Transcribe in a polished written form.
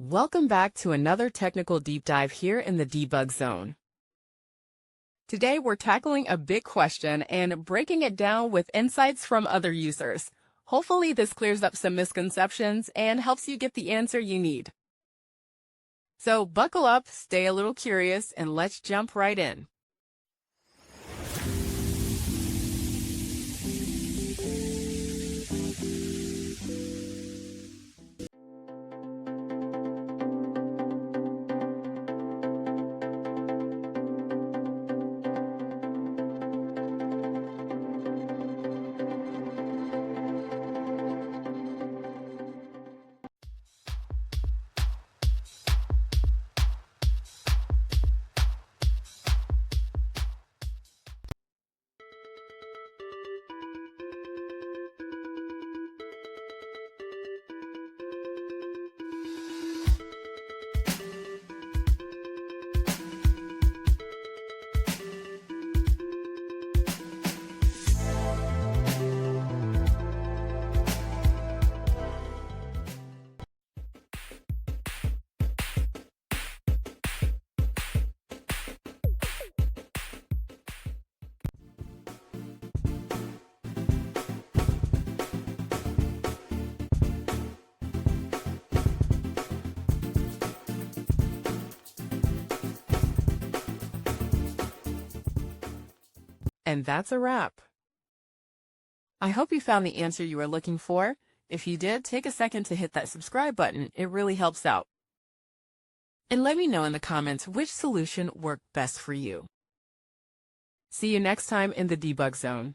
Welcome back to another technical deep dive here in the debug zone. Today we're tackling a big question and breaking it down with insights from other users. Hopefully this clears up some misconceptions and helps you get the answer you need. So buckle up, stay a little curious, and let's jump right in. And that's a wrap. I hope you found the answer you were looking for. If you did, take a second to hit that subscribe button. It really helps out. And let me know in the comments which solution worked best for you. See you next time in the debug zone.